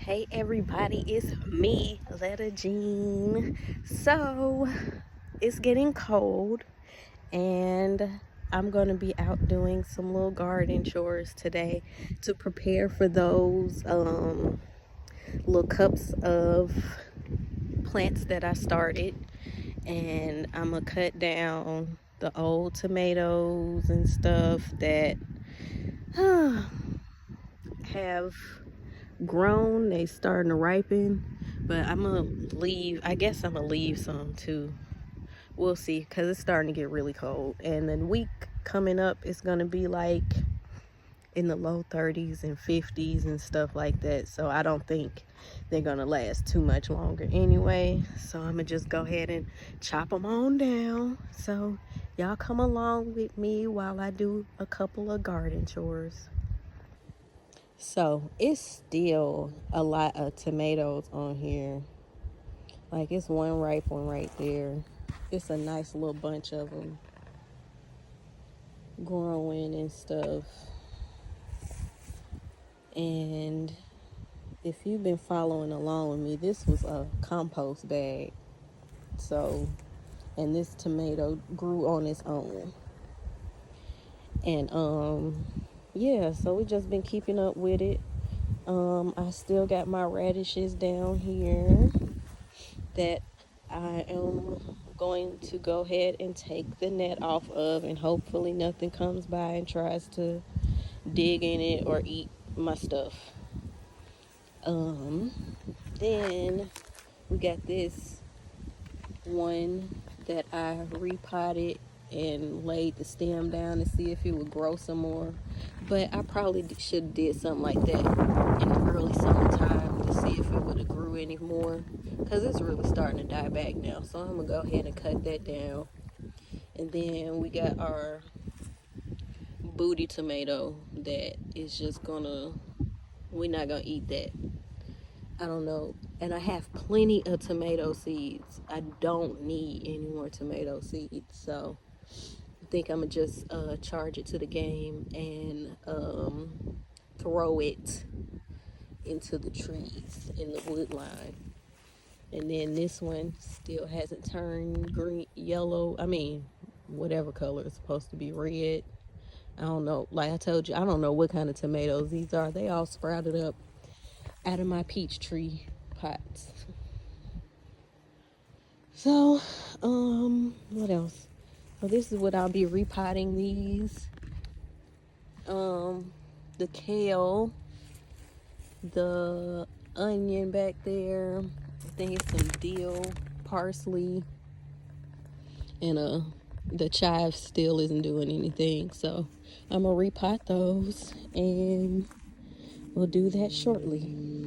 Hey everybody, it's me, Letta Jean. So it's getting cold and I'm gonna be out doing some little garden chores today to prepare for those little cups of plants that I started. And I'm gonna cut down the old tomatoes and stuff that have grown. They starting to ripen, but I'm gonna leave. I guess I'm gonna leave some too. We'll see, because it's starting to get really cold, and the week coming up is gonna be like in the low 30s and 50s and stuff like that. So I don't think they're gonna last too much longer anyway. So I'm gonna just go ahead and chop them on down. So y'all come along with me while I do a couple of garden chores. So it's still a lot of tomatoes on here. Like, it's one ripe one right there. It's a nice little bunch of them growing and stuff. And if you've been following along with me, this was a compost bag. So, and this tomato grew on its own. And yeah, so we just been keeping up with it. I still got my radishes down here that I am going to go ahead and take the net off of, and hopefully nothing comes by and tries to dig in it or eat my stuff. Then we got this one that I repotted and laid the stem down to see if it would grow some more. But I probably should have did something like that in the early summertime to see if it would have grew any more, because it's really starting to die back now. So I'm gonna go ahead and cut that down. And then we got our booty tomato that is just gonna, we're not gonna eat that. I don't know. And I have plenty of tomato seeds. I don't need any more tomato seeds. So I think I'm gonna just charge it to the game and throw it into the trees in the wood line. And then this one still hasn't turned green, yellow. I mean, whatever color it's supposed to be, red. I don't know. Like I told you, I don't know what kind of tomatoes these are. They all sprouted up out of my peach tree pots. So, what else? So this is what I'll be repotting these. The kale, the onion back there. I think it's some dill, parsley, and the chive still isn't doing anything. So I'm gonna repot those, and we'll do that shortly.